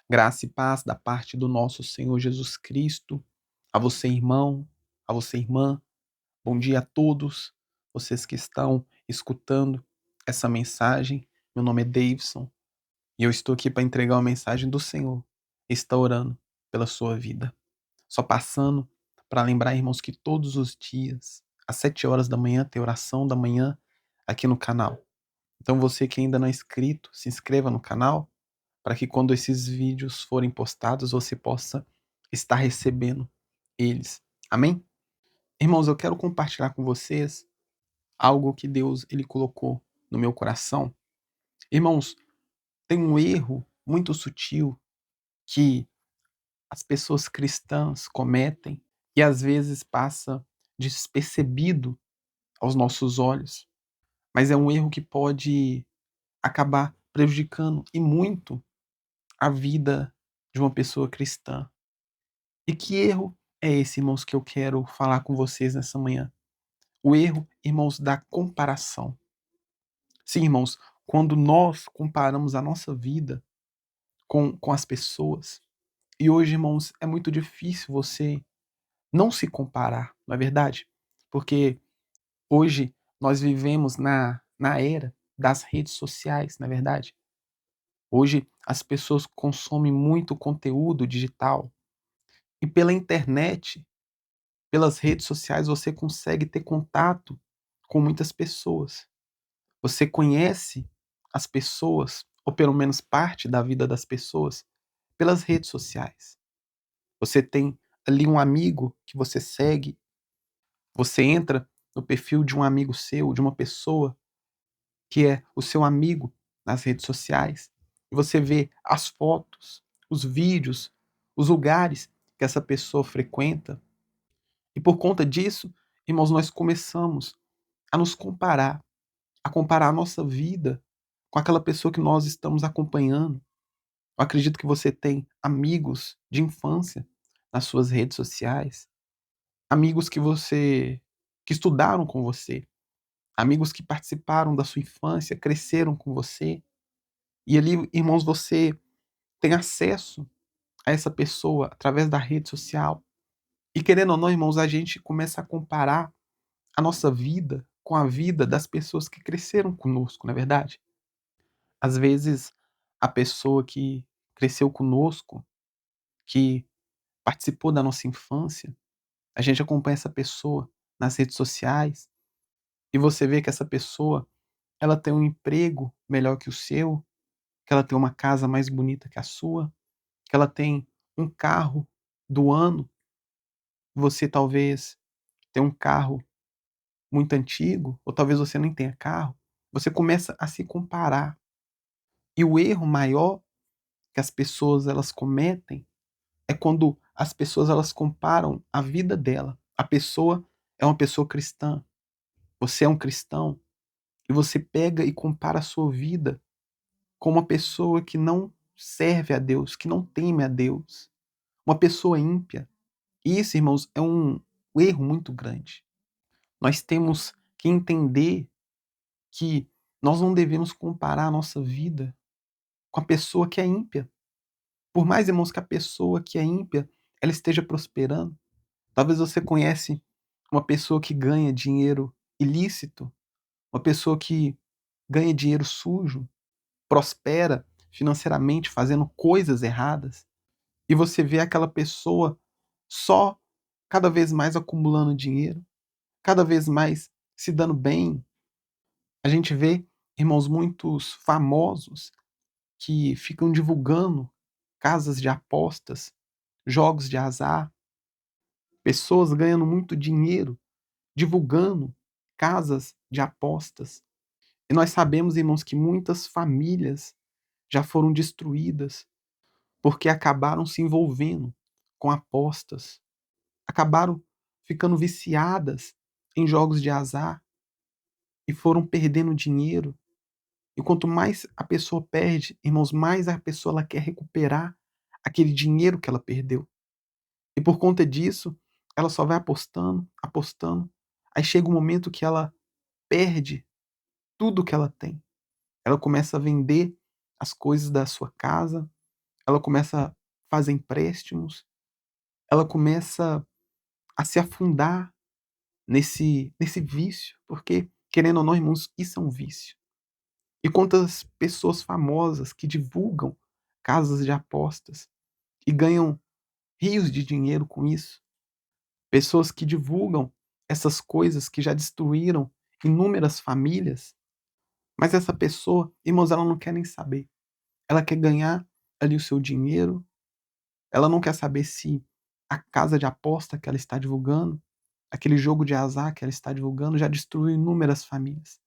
Graça e paz da parte do nosso Senhor Jesus Cristo. A você, irmão, a você, irmã. Bom dia a todos vocês que estão escutando essa mensagem. Meu nome é Davidson e eu estou aqui para entregar uma mensagem do Senhor. Está orando pela sua vida. Só passando para lembrar, irmãos, que todos os dias, às 7 horas da manhã, tem oração da manhã aqui no canal. Então você que ainda não é inscrito, se inscreva no canal para que quando esses vídeos forem postados, você possa estar recebendo eles. Amém? Irmãos, eu quero compartilhar com vocês algo que Deus ele colocou no meu coração. Irmãos, tem um erro muito sutil que as pessoas cristãs cometem e às vezes passa despercebido aos nossos olhos, mas é um erro que pode acabar prejudicando e muito a vida de uma pessoa cristã. E que erro é esse, irmãos, que eu quero falar com vocês nessa manhã? O erro, irmãos, da comparação. Sim, irmãos, quando nós comparamos a nossa vida com as pessoas, e hoje, irmãos, é muito difícil você não se comparar, não é verdade? Porque hoje nós vivemos na era das redes sociais, não é verdade? Hoje as pessoas consomem muito conteúdo digital e pela internet, pelas redes sociais, você consegue ter contato com muitas pessoas. Você conhece as pessoas, ou pelo menos parte da vida das pessoas, pelas redes sociais. Você tem ali um amigo que você segue, você entra no perfil de um amigo seu, de uma pessoa que é o seu amigo nas redes sociais, e você vê as fotos, os vídeos, os lugares que essa pessoa frequenta. E por conta disso, irmãos, nós começamos a nos comparar, a comparar a nossa vida com aquela pessoa que nós estamos acompanhando. Eu acredito que você tem amigos de infância nas suas redes sociais, amigos que estudaram com você, amigos que participaram da sua infância, cresceram com você, e ali, irmãos, você tem acesso a essa pessoa através da rede social. E querendo ou não, irmãos, a gente começa a comparar a nossa vida com a vida das pessoas que cresceram conosco, não é verdade? Às vezes, a pessoa que cresceu conosco, que participou da nossa infância, a gente acompanha essa pessoa nas redes sociais e você vê que essa pessoa, ela tem um emprego melhor que o seu, que ela tem uma casa mais bonita que a sua, que ela tem um carro do ano, você talvez tem um carro muito antigo, ou talvez você nem tenha carro. Você começa a se comparar. E o erro maior que as pessoas elas cometem é quando as pessoas elas comparam a vida dela. A pessoa é uma pessoa cristã, você é um cristão, e você pega e compara a sua vida com uma pessoa que não serve a Deus, que não teme a Deus, uma pessoa ímpia. E isso, irmãos, é um erro muito grande. Nós temos que entender que nós não devemos comparar a nossa vida com a pessoa que é ímpia. Por mais, irmãos, que a pessoa que é ímpia ela esteja prosperando. Talvez você conhece uma pessoa que ganha dinheiro ilícito, uma pessoa que ganha dinheiro sujo, prospera financeiramente fazendo coisas erradas, e você vê aquela pessoa só cada vez mais acumulando dinheiro, cada vez mais se dando bem. A gente vê, irmãos, muitos famosos que ficam divulgando casas de apostas, jogos de azar, pessoas ganhando muito dinheiro divulgando casas de apostas. E nós sabemos, irmãos, que muitas famílias já foram destruídas porque acabaram se envolvendo com apostas, acabaram ficando viciadas em jogos de azar e foram perdendo dinheiro. E quanto mais a pessoa perde, irmãos, mais a pessoa ela quer recuperar aquele dinheiro que ela perdeu. E por conta disso, ela só vai apostando, apostando. Aí chega um momento que ela perde tudo que ela tem. Ela começa a vender as coisas da sua casa, ela começa a fazer empréstimos, ela começa a se afundar nesse vício, porque, querendo ou não, irmãos, isso é um vício. E quantas pessoas famosas que divulgam casas de apostas e ganham rios de dinheiro com isso. Pessoas que divulgam essas coisas que já destruíram inúmeras famílias, mas essa pessoa, irmãos, ela não quer nem saber. Ela quer ganhar ali o seu dinheiro, ela não quer saber se a casa de aposta que ela está divulgando, aquele jogo de azar que ela está divulgando, já destruiu inúmeras famílias.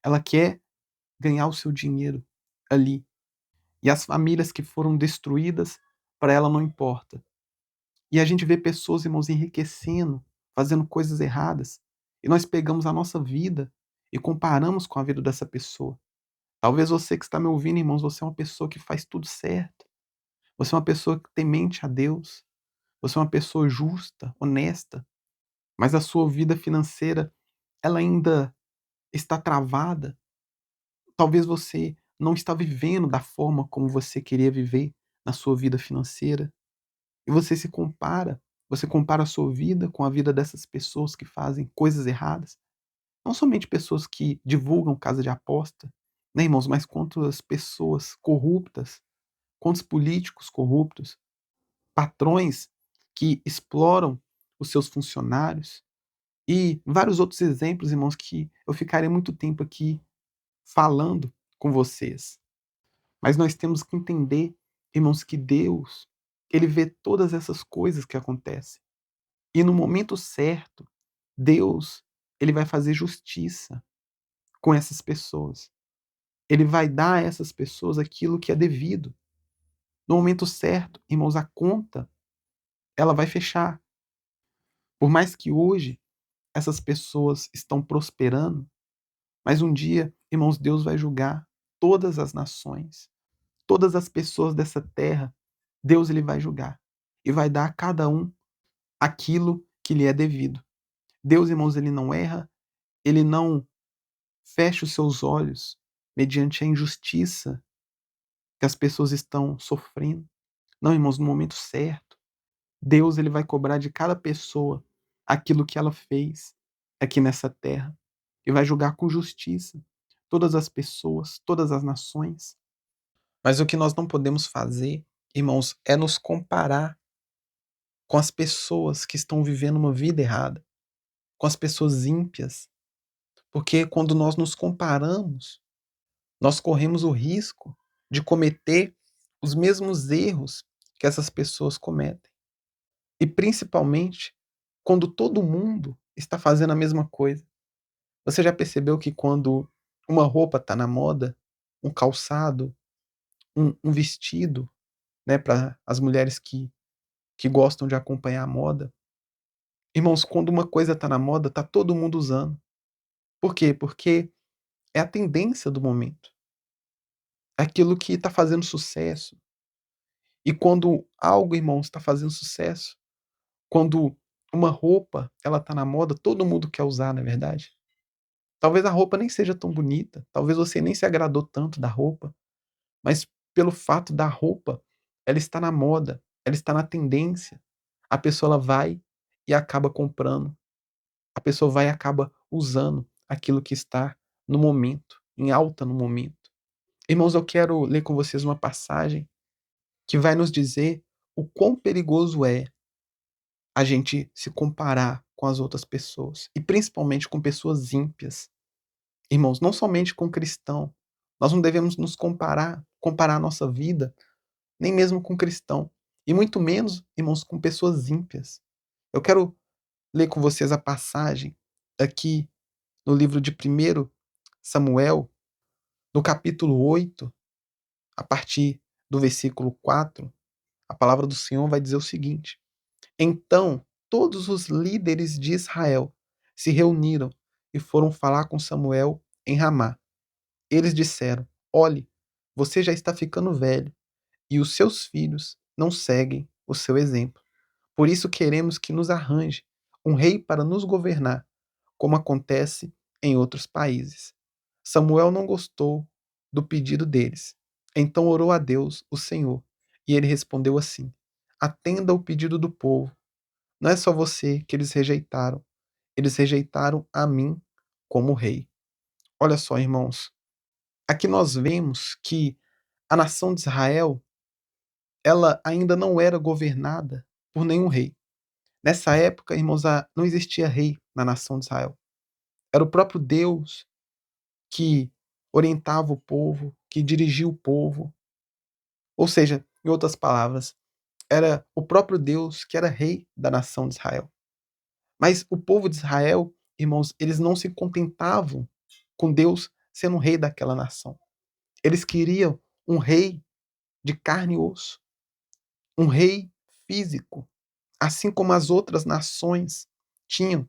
Ela quer ganhar o seu dinheiro ali. E as famílias que foram destruídas, para ela não importa. E a gente vê pessoas, irmãos, enriquecendo, fazendo coisas erradas, e nós pegamos a nossa vida e comparamos com a vida dessa pessoa. Talvez você que está me ouvindo, irmãos, você é uma pessoa que faz tudo certo. Você é uma pessoa que temente a Deus. Você é uma pessoa justa, honesta, mas a sua vida financeira, ela ainda está travada. Talvez você não está vivendo da forma como você queria viver na sua vida financeira. E você se compara, você compara a sua vida com a vida dessas pessoas que fazem coisas erradas. Não somente pessoas que divulgam casa de aposta, né, irmãos, mas quantas pessoas corruptas, quantos políticos corruptos, patrões que exploram os seus funcionários e vários outros exemplos, irmãos, que eu ficaria muito tempo aqui falando com vocês. Mas nós temos que entender, irmãos, que Deus, ele vê todas essas coisas que acontecem. E no momento certo, Deus, ele vai fazer justiça com essas pessoas. Ele vai dar a essas pessoas aquilo que é devido. No momento certo, irmãos, a conta, ela vai fechar. Por mais que hoje essas pessoas estão prosperando, mas um dia, irmãos, Deus vai julgar todas as nações, todas as pessoas dessa terra. Deus, ele vai julgar e vai dar a cada um aquilo que lhe é devido. Deus, irmãos, ele não erra, ele não feche os seus olhos mediante a injustiça que as pessoas estão sofrendo. Não, irmãos, no momento certo, Deus, ele vai cobrar de cada pessoa aquilo que ela fez aqui nessa terra e vai julgar com justiça todas as pessoas, todas as nações. Mas o que nós não podemos fazer, irmãos, é nos comparar com as pessoas que estão vivendo uma vida errada, com as pessoas ímpias, porque quando nós nos comparamos, nós corremos o risco de cometer os mesmos erros que essas pessoas cometem. E principalmente quando todo mundo está fazendo a mesma coisa. Você já percebeu que quando uma roupa está na moda, um calçado, um vestido, né, para as mulheres que gostam de acompanhar a moda, irmãos, quando uma coisa está na moda, está todo mundo usando. Por quê? Porque é a tendência do momento. É aquilo que está fazendo sucesso. E quando algo, irmãos, está fazendo sucesso, quando uma roupa ela está na moda, todo mundo quer usar, não é verdade? Talvez a roupa nem seja tão bonita, talvez você nem se agradou tanto da roupa, mas pelo fato da roupa, ela está na moda, ela está na tendência, a pessoa ela vai e acaba comprando, a pessoa vai e acaba usando aquilo que está no momento, em alta no momento. Irmãos, eu quero ler com vocês uma passagem que vai nos dizer o quão perigoso é a gente se comparar com as outras pessoas, e principalmente com pessoas ímpias. Irmãos, não somente com cristão. Nós não devemos nos comparar a nossa vida, nem mesmo com cristão. E muito menos, irmãos, com pessoas ímpias. Eu quero ler com vocês a passagem aqui no livro de 1 Samuel, no capítulo 8, a partir do versículo 4, a palavra do Senhor vai dizer o seguinte: Então todos os líderes de Israel se reuniram e foram falar com Samuel em Ramá. Eles disseram: Olhe, você já está ficando velho e os seus filhos não seguem o seu exemplo. Por isso queremos que nos arranje um rei para nos governar, como acontece em outros países. Samuel não gostou do pedido deles. Então orou a Deus, o Senhor, E ele respondeu assim: atenda ao pedido do povo. Não é só você que eles rejeitaram a mim como rei. Olha só, irmãos, aqui nós vemos que a nação de Israel, ela ainda não era governada por nenhum rei. Nessa época, irmãos, não existia rei na nação de Israel. Era o próprio Deus que orientava o povo, que dirigia o povo. Ou seja, em outras palavras, era o próprio Deus que era rei da nação de Israel. Mas o povo de Israel, irmãos, eles não se contentavam com Deus sendo o rei daquela nação. Eles queriam um rei de carne e osso, um rei físico, assim como as outras nações tinham.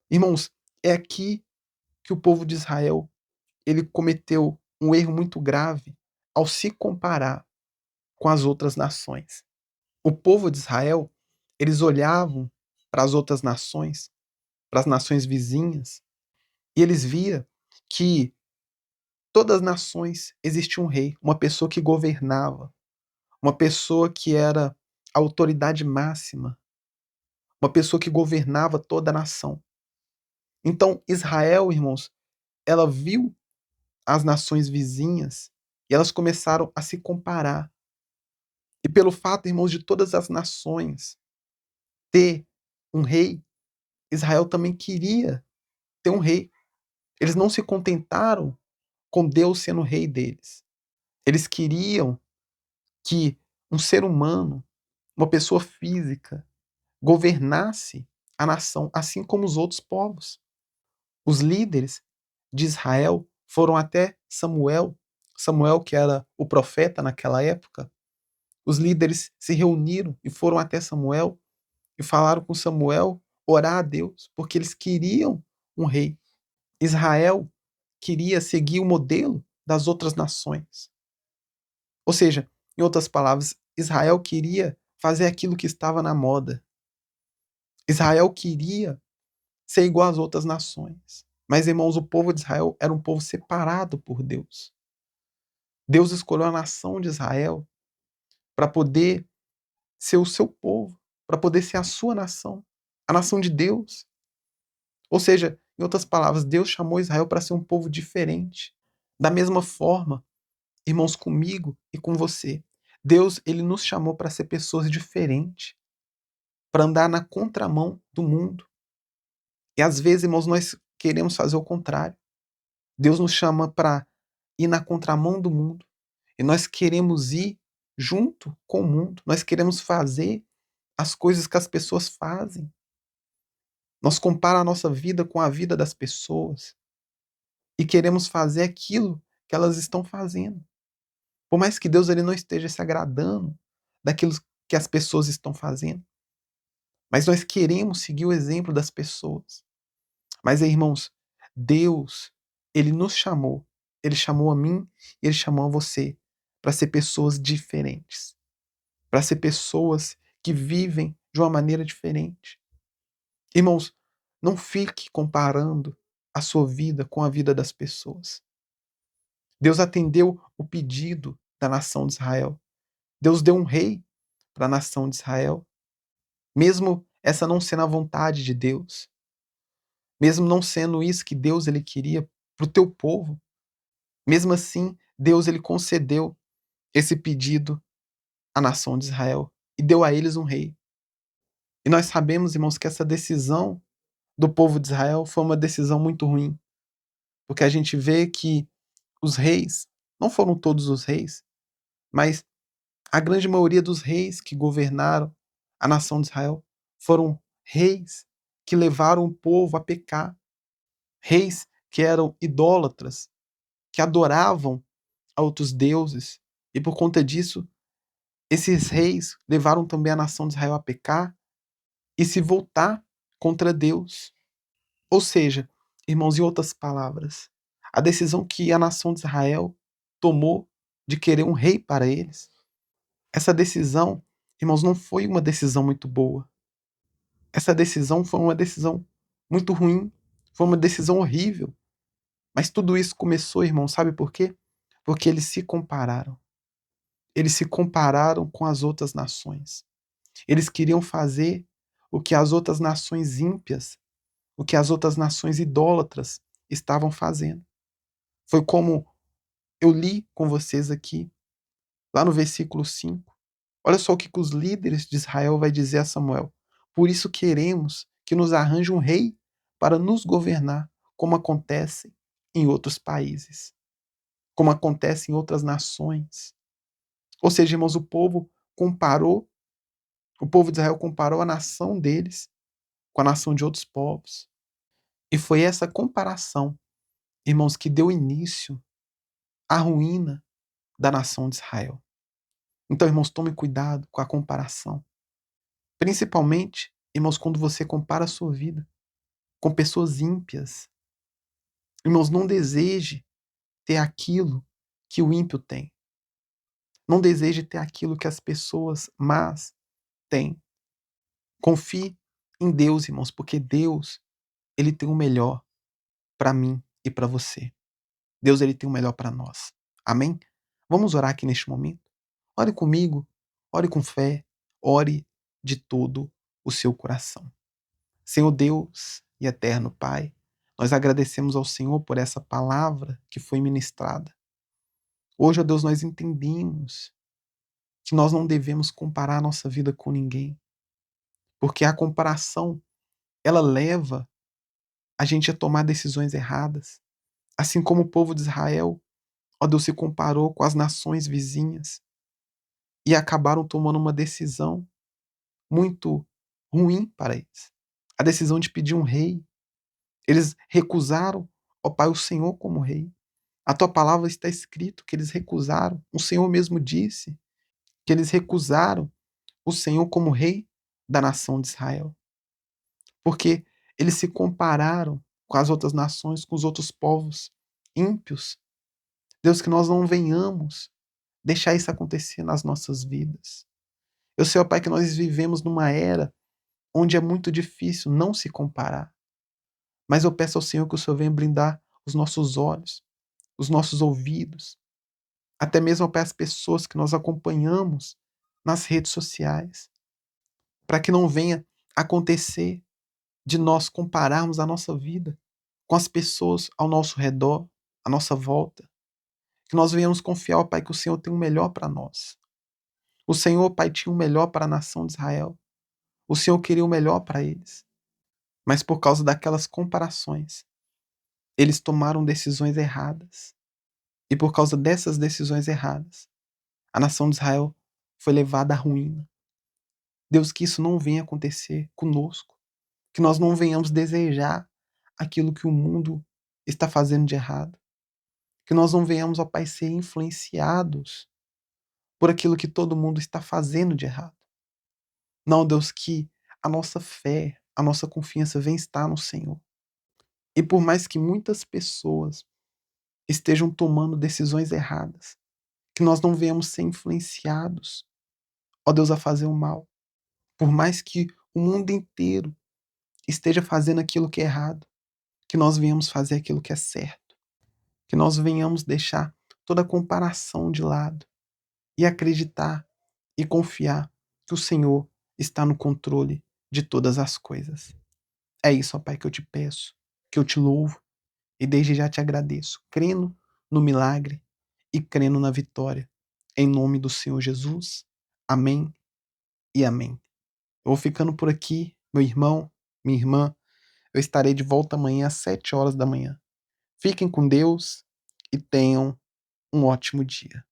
Irmãos, é aqui que o povo de Israel ele cometeu um erro muito grave ao se comparar com as outras nações. O povo de Israel, eles olhavam para as outras nações, para as nações vizinhas, e eles via que todas as nações existia um rei, uma pessoa que governava, uma pessoa que era a autoridade máxima, uma pessoa que governava toda a nação. Então, Israel, irmãos, ela viu as nações vizinhas e elas começaram a se comparar. E pelo fato, irmãos, de todas as nações ter um rei, Israel também queria ter um rei. Eles não se contentaram com Deus sendo o rei deles. Eles queriam que um ser humano, uma pessoa física, governasse a nação, assim como os outros povos. Os líderes de Israel foram até Samuel, Samuel que era o profeta naquela época. Os líderes se reuniram e foram até Samuel e falaram com Samuel orar a Deus, porque eles queriam um rei. Israel queria seguir o modelo das outras nações. Ou seja, em outras palavras, Israel queria fazer aquilo que estava na moda. Israel queria ser igual às outras nações. Mas, irmãos, o povo de Israel era um povo separado por Deus. Deus escolheu a nação de Israel para poder ser o seu povo, para poder ser a sua nação, a nação de Deus. Ou seja, em outras palavras, Deus chamou Israel para ser um povo diferente. Da mesma forma, irmãos, comigo e com você, Deus ele nos chamou para ser pessoas diferentes, para andar na contramão do mundo. E às vezes, irmãos, nós queremos fazer o contrário. Deus nos chama para ir na contramão do mundo. E nós queremos ir junto com o mundo. Nós queremos fazer as coisas que as pessoas fazem. Nós comparamos a nossa vida com a vida das pessoas e queremos fazer aquilo que elas estão fazendo. Por mais que Deus ele não esteja se agradando daquilo que as pessoas estão fazendo, mas nós queremos seguir o exemplo das pessoas. Mas, irmãos, Deus, ele nos chamou, ele chamou a mim e ele chamou a você para ser pessoas diferentes, para ser pessoas que vivem de uma maneira diferente. Irmãos, não fique comparando a sua vida com a vida das pessoas. Deus atendeu o pedido da nação de Israel. Deus deu um rei para a nação de Israel, mesmo essa não sendo a vontade de Deus, mesmo não sendo isso que Deus ele queria para o teu povo, mesmo assim, Deus ele concedeu esse pedido à nação de Israel e deu a eles um rei. E nós sabemos, irmãos, que essa decisão do povo de Israel foi uma decisão muito ruim, porque a gente vê que os reis, não foram todos os reis, mas a grande maioria dos reis que governaram a nação de Israel foram reis que levaram o povo a pecar, reis que eram idólatras, que adoravam a outros deuses, e por conta disso, esses reis levaram também a nação de Israel a pecar e se voltar contra Deus. Ou seja, irmãos, em outras palavras, a decisão que a nação de Israel tomou de querer um rei para eles, essa decisão, irmãos, não foi uma decisão muito boa. Essa decisão foi uma decisão muito ruim, foi uma decisão horrível. Mas tudo isso começou, irmão, sabe por quê? Porque eles se compararam. eles se compararam com as outras nações. Eles queriam fazer o que as outras nações ímpias, o que as outras nações idólatras estavam fazendo. Foi como eu li com vocês aqui, lá no versículo 5. Olha só o que os líderes de Israel vai dizer a Samuel. Por isso queremos que nos arranje um rei para nos governar, como acontece em outros países, como acontece em outras nações. Ou seja, irmãos, o povo de Israel comparou a nação deles com a nação de outros povos. E foi essa comparação, irmãos, que deu início à ruína da nação de Israel. Então, irmãos, tome cuidado com a comparação. Principalmente, irmãos, quando você compara a sua vida com pessoas ímpias. Irmãos, não deseje ter aquilo que o ímpio tem. Não deseje ter aquilo que as pessoas más têm. Confie em Deus, irmãos, porque Deus, ele tem o melhor para mim e para você. Deus, ele tem o melhor para nós. Amém? Vamos orar aqui neste momento? Ore comigo, ore com fé, ore de todo o seu coração. Senhor Deus e eterno Pai, nós agradecemos ao Senhor por essa palavra que foi ministrada. Hoje, ó Deus, nós entendemos que nós não devemos comparar a nossa vida com ninguém, porque a comparação, ela leva a gente a tomar decisões erradas. Assim como o povo de Israel, ó Deus, se comparou com as nações vizinhas e acabaram tomando uma decisão muito ruim para eles. A decisão de pedir um rei. Eles recusaram, ó Pai, o Senhor como rei. A tua palavra está escrito que eles recusaram. O Senhor mesmo disse que eles recusaram o Senhor como rei da nação de Israel. Porque eles se compararam com as outras nações, com os outros povos ímpios. Deus, que nós não venhamos deixar isso acontecer nas nossas vidas. Eu sei, ó Pai, que nós vivemos numa era onde é muito difícil não se comparar. Mas eu peço ao Senhor que o Senhor venha brindar os nossos olhos, os nossos ouvidos, até mesmo para as pessoas que nós acompanhamos nas redes sociais, para que não venha acontecer de nós compararmos a nossa vida com as pessoas ao nosso redor, à nossa volta. Que nós venhamos confiar, ó Pai, que o Senhor tem o melhor para nós. O Senhor, Pai, tinha o melhor para a nação de Israel. O Senhor queria o melhor para eles. Mas por causa daquelas comparações, eles tomaram decisões erradas. E por causa dessas decisões erradas, a nação de Israel foi levada à ruína. Deus, que isso não venha acontecer conosco. Que nós não venhamos desejar aquilo que o mundo está fazendo de errado. Que nós não venhamos, ó Pai, ser influenciados por aquilo que todo mundo está fazendo de errado. Não, Deus, que a nossa fé, a nossa confiança venha estar no Senhor. E por mais que muitas pessoas estejam tomando decisões erradas, que nós não venhamos ser influenciados, ó Deus, a fazer o mal. Por mais que o mundo inteiro esteja fazendo aquilo que é errado, que nós venhamos fazer aquilo que é certo. Que nós venhamos deixar toda comparação de lado e acreditar e confiar que o Senhor está no controle de todas as coisas. É isso, ó Pai, que eu te peço, que eu te louvo e desde já te agradeço, crendo no milagre e crendo na vitória. Em nome do Senhor Jesus. Amém e amém. Eu vou ficando por aqui, meu irmão, minha irmã. Eu estarei de volta amanhã às 7 horas da manhã. Fiquem com Deus e tenham um ótimo dia.